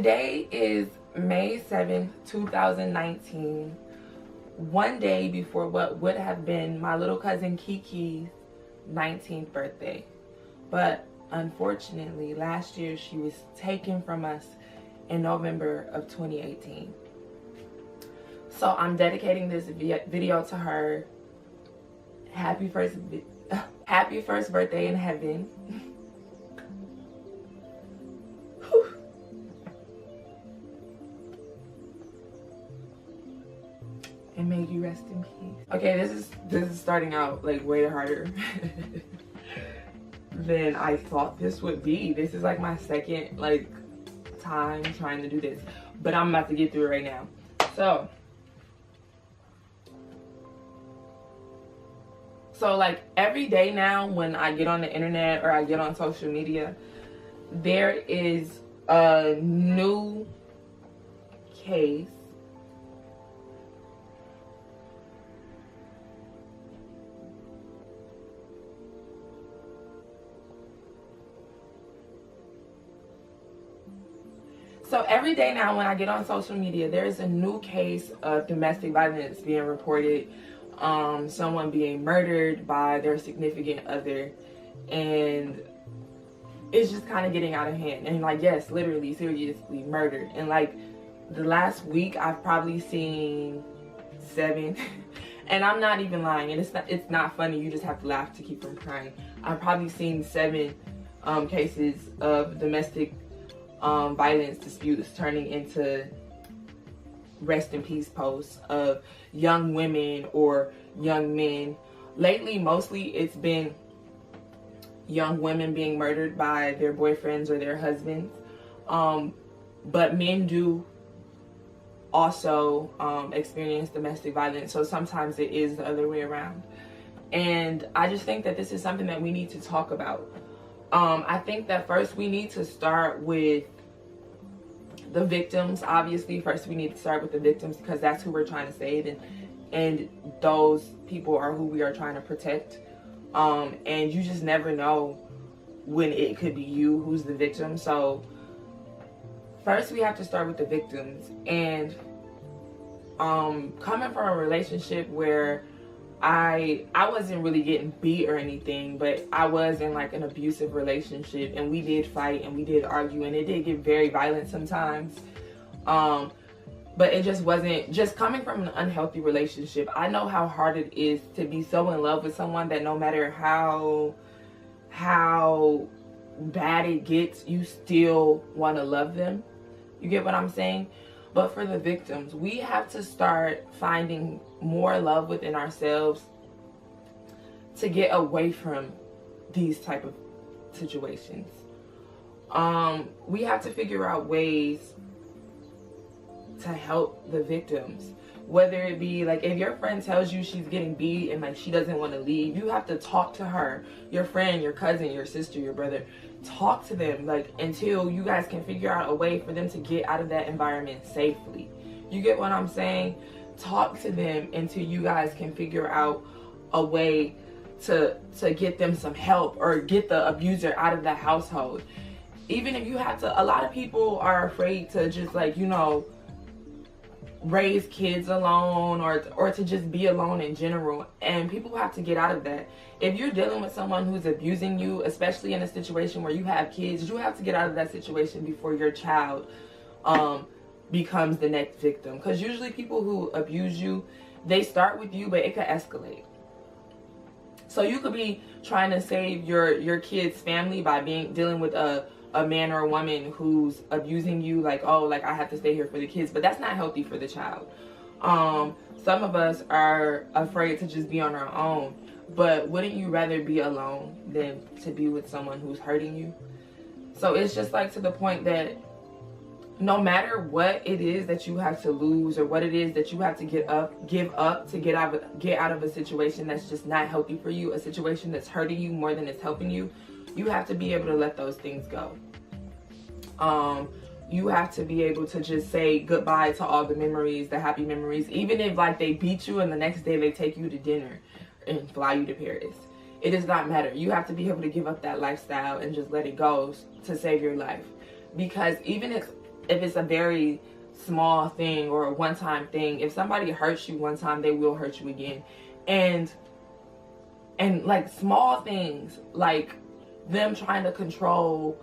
Today is May 7th, 2019, one day before what would have been my little cousin Kiki's 19th birthday. But unfortunately, last year she was taken from us in November of 2018. So I'm dedicating this video to her. Happy first birthday in heaven. And may you rest in peace. Okay, this is starting out like way harder than I thought this would be. This is like my second time trying to do this, but I'm about to get through it right now. So like every day now when I get on the internet or I get on social media, there is a new case So every day now when I get on social media, there's a new case of domestic violence being reported, someone being murdered by their significant other, and it's just kind of getting out of hand. And like, yes, literally, seriously murdered. And like the last week, I've probably seen 7, and I'm not even lying, and it's not funny, you just have to laugh to keep from crying. I've probably seen 7 cases of domestic violence disputes turning into rest in peace posts of young women or young men. Lately, mostly it's been young women being murdered by their boyfriends or their husbands. But men do also experience domestic violence. So sometimes it is the other way around. And I just think that this is something that we need to talk about. I think that first we need to start with the victims. Obviously, first we need to start with the victims because that's who we're trying to save, and those people are who we are trying to protect. And you just never know when it could be you who's the victim. So first we have to start with the victims. And coming from a relationship where I wasn't really getting beat or anything, but I was in like an abusive relationship, and we did fight and we did argue, and it did get very violent sometimes. But it just wasn't, just coming from an unhealthy relationship, I know how hard it is to be so in love with someone that no matter how bad it gets, you still want to love them. You get what I'm saying? But for the victims, we have to start finding more love within ourselves to get away from these type of situations. We have to figure out ways to help the victims. Whether it be like if your friend tells you she's getting beat and like she doesn't want to leave, you have to talk to her, your friend, your cousin, your sister, your brother. Talk to them like until you guys can figure out a way for them to get out of that environment safely. You get what I'm saying? Talk to them until you guys can figure out a way to get them some help or get the abuser out of the household. Even if you have to, a lot of people are afraid to just like, you know, raise kids alone or to just be alone in general, and people have to get out of that. If you're dealing with someone who's abusing you, especially in a situation where you have kids, you have to get out of that situation before your child becomes the next victim. Because usually people who abuse you, they start with you, but it could escalate. So you could be trying to save your kid's family by dealing with a man or a woman who's abusing you, like, oh, like I have to stay here for the kids, but that's not healthy for the child. Some of us are afraid to just be on our own, but wouldn't you rather be alone than to be with someone who's hurting you? So it's just like to the point that no matter what it is that you have to lose or what it is that you have to give up to get out of a situation that's just not healthy for you, a situation that's hurting you more than it's helping you, you have to be able to let those things go. You have to be able to just say goodbye to all the memories, the happy memories, even if like they beat you and the next day they take you to dinner and fly you to Paris. It does not matter. You have to be able to give up that lifestyle and just let it go to save your life. Because even if it's a very small thing or a one-time thing, if somebody hurts you one time, they will hurt you again. And like small things, like them trying to control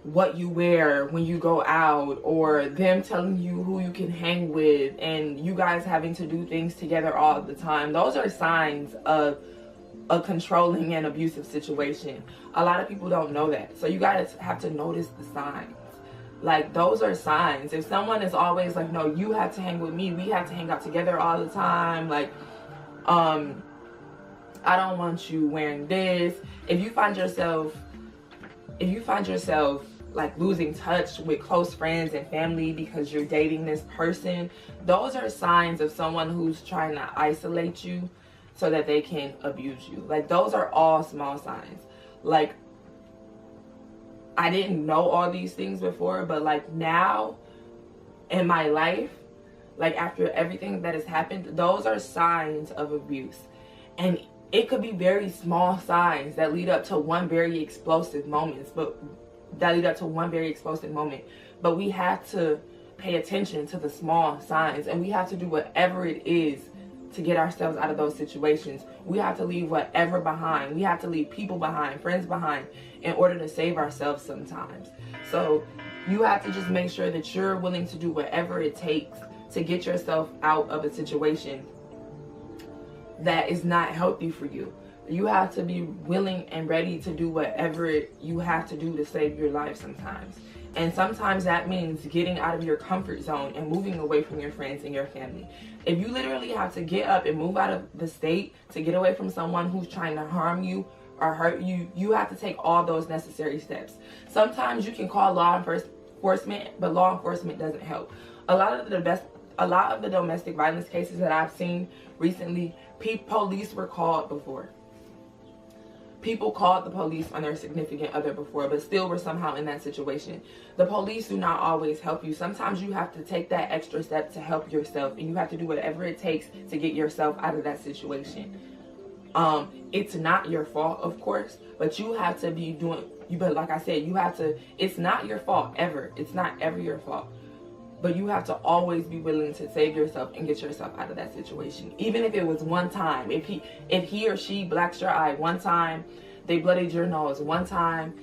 what you wear when you go out, or them telling you who you can hang with, and you guys having to do things together all the time, those are signs of a controlling and abusive situation. A lot of people don't know that, so you guys have to notice the signs. Like, those are signs. If someone is always like, no, you have to hang with me, we have to hang out together all the time, like, I don't want you wearing this. If you find yourself like losing touch with close friends and family because you're dating this person, those are signs of someone who's trying to isolate you so that they can abuse you. Like, those are all small signs. Like, I didn't know all these things before, but like now in my life, like after everything that has happened, those are signs of abuse. And it could be very small signs that lead up to one very explosive moment, but we have to pay attention to the small signs, and we have to do whatever it is to get ourselves out of those situations. We have to leave whatever behind. We have to leave people behind, friends behind, in order to save ourselves sometimes. So you have to just make sure that you're willing to do whatever it takes to get yourself out of a situation that is not healthy for you. You have to be willing and ready to do whatever you have to do to save your life sometimes. And sometimes that means getting out of your comfort zone and moving away from your friends and your family. If you literally have to get up and move out of the state to get away from someone who's trying to harm you or hurt you, you have to take all those necessary steps. Sometimes you can call law enforcement, but law enforcement doesn't help. A lot of the domestic violence cases that I've seen recently, police were called before. People called the police on their significant other before, but still were somehow in that situation. The police do not always help you. Sometimes you have to take that extra step to help yourself, and you have to do whatever it takes to get yourself out of that situation. It's not your fault, of course, but you have to be but like I said, it's not your fault ever. It's not ever your fault. But you have to always be willing to save yourself and get yourself out of that situation. Even if it was one time. If he or she blacks your eye one time, they bloodied your nose one time,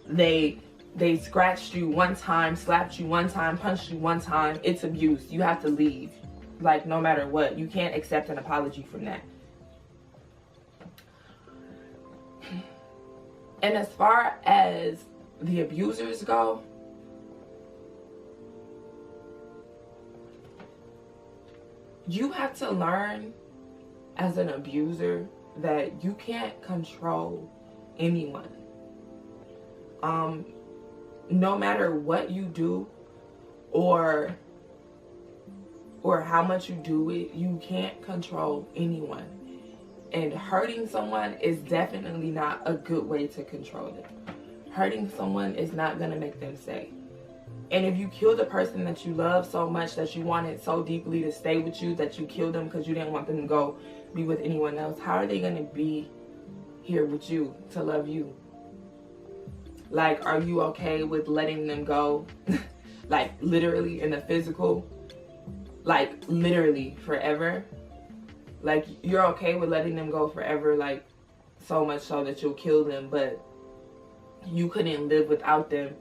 they scratched you one time, slapped you one time, punched you one time, it's abuse. You have to leave. Like, no matter what. You can't accept an apology from that. And as far as the abusers go, you have to learn as an abuser that you can't control anyone. No matter what you do or how much you do it, you can't control anyone. And hurting someone is definitely not a good way to control them. Hurting someone is not going to make them stay. And if you kill the person that you love so much, that you wanted so deeply to stay with you, that you killed them because you didn't want them to go be with anyone else, how are they going to be here with you to love you? Like, are you okay with letting them go? Like, literally in the physical? Like, literally forever? Like, you're okay with letting them go forever, like, so much so that you'll kill them, but you couldn't live without them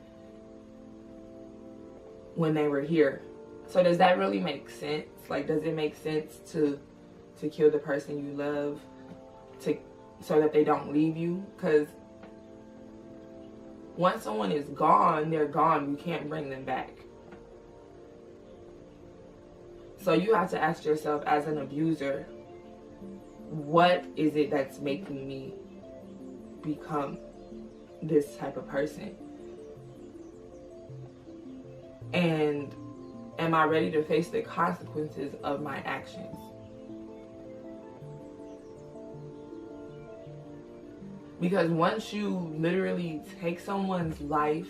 when they were here. So does that really make sense? Like, does it make sense to kill the person you love so that they don't leave you? Because once someone is gone, they're gone. You can't bring them back. So you have to ask yourself, as an abuser, what is it that's making me become this type of person? And am I ready to face the consequences of my actions? Because once you literally take someone's life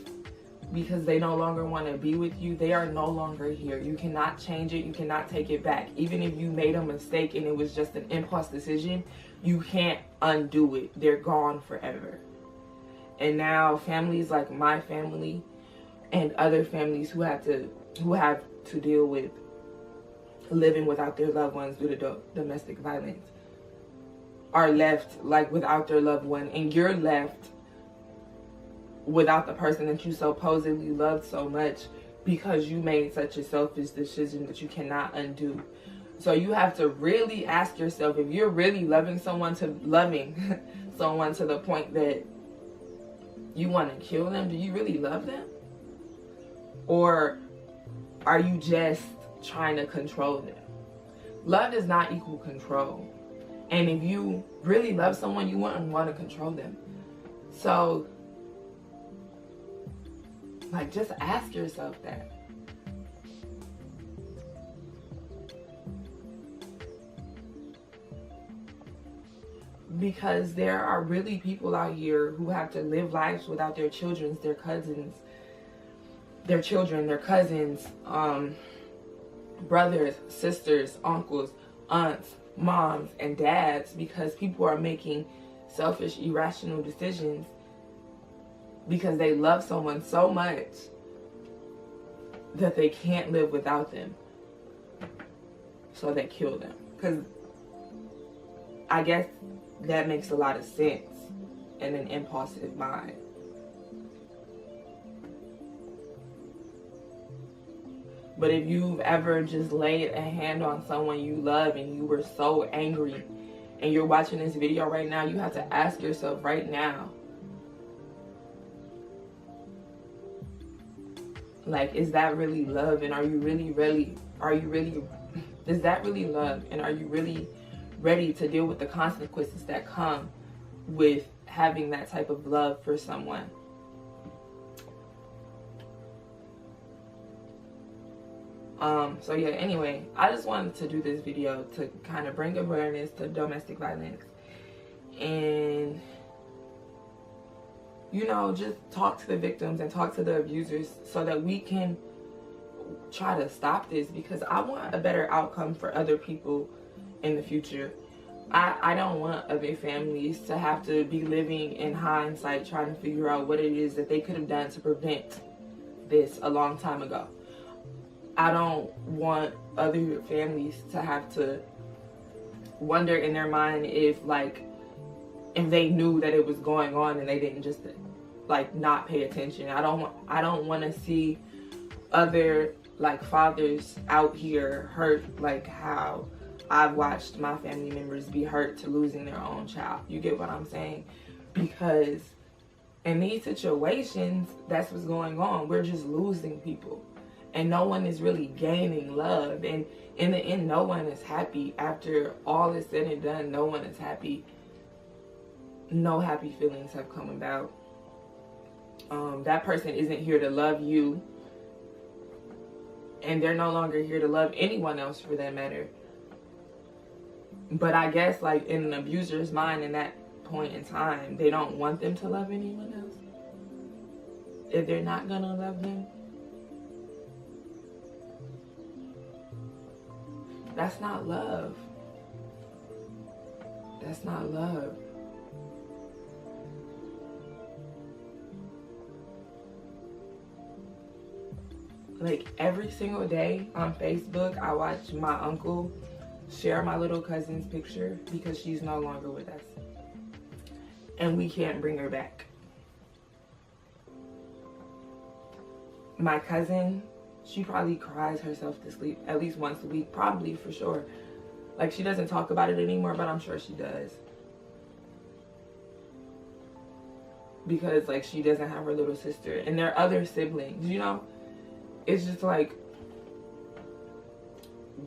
because they no longer want to be with you, they are no longer here. You cannot change it. You cannot take it back. Even if you made a mistake and it was just an impulse decision, you can't undo it. They're gone forever. And now families like my family and other families who have to deal with living without their loved ones due to domestic violence are left like without their loved one, and you're left without the person that you supposedly loved so much because you made such a selfish decision that you cannot undo. So you have to really ask yourself, if you're really loving someone to the point that you want to kill them, do you really love them? Or are you just trying to control them? Love does not equal control. And if you really love someone, you wouldn't want to control them. So, like, just ask yourself that. Because there are really people out here who have to live lives without their children, their cousins, brothers, sisters, uncles, aunts, moms, and dads, because people are making selfish, irrational decisions because they love someone so much that they can't live without them. So they kill them. Because I guess that makes a lot of sense in an impulsive mind. But if you've ever just laid a hand on someone you love and you were so angry and you're watching this video right now, you have to ask yourself right now, like, is that really love? And is that really love? And are you really ready to deal with the consequences that come with having that type of love for someone? So yeah, anyway, I just wanted to do this video to kind of bring awareness to domestic violence and, you know, just talk to the victims and talk to the abusers so that we can try to stop this, because I want a better outcome for other people in the future. I don't want other families to have to be living in hindsight trying to figure out what it is that they could have done to prevent this a long time ago. I don't want other families to have to wonder in their mind if they knew that it was going on and they didn't just like not pay attention. I don't want to see other like fathers out here hurt like how I've watched my family members be hurt to losing their own child. You get what I'm saying? Because in these situations, that's what's going on. We're just losing people. And no one is really gaining love. And in the end, no one is happy. After all is said and done, no one is happy. No happy feelings have come about. That person isn't here to love you. And they're no longer here to love anyone else for that matter. But I guess like in an abuser's mind in that point in time, they don't want them to love anyone else. If they're not gonna love them, that's not love. That's not love. Like every single day on Facebook, I watch my uncle share my little cousin's picture because she's no longer with us. And we can't bring her back. My cousin, she probably cries herself to sleep at least once a week, probably for sure. Like she doesn't talk about it anymore, but I'm sure she does. Because like she doesn't have her little sister and their other siblings, you know? It's just like,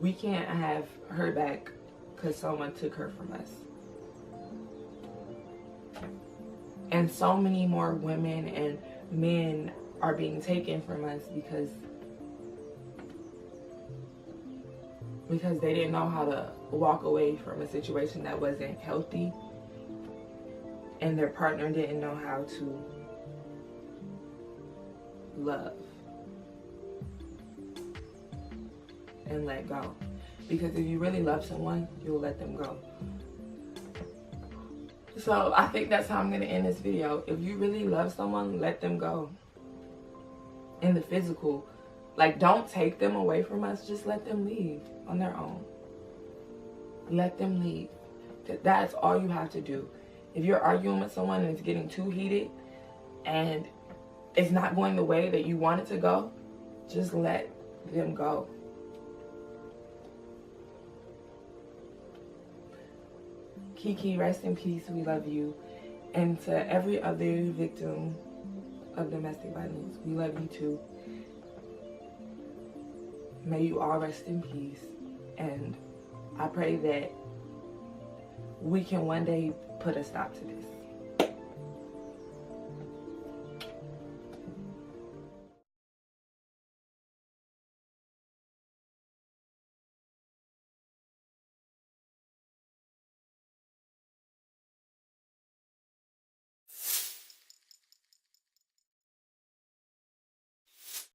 we can't have her back because someone took her from us. And so many more women and men are being taken from us because they didn't know how to walk away from a situation that wasn't healthy, and their partner didn't know how to love and let go. Because if you really love someone, you'll let them go. So I think that's how I'm going to end this video. If you really love someone, let them go. in the physical. Like, don't take them away from us. Just let them leave on their own. Let them leave. That's all you have to do. If you're arguing with someone and it's getting too heated and it's not going the way that you want it to go, just let them go. Kiki, rest in peace. We love you. And to every other victim of domestic violence, we love you too. May you all rest in peace. And I pray that we can one day put a stop to this.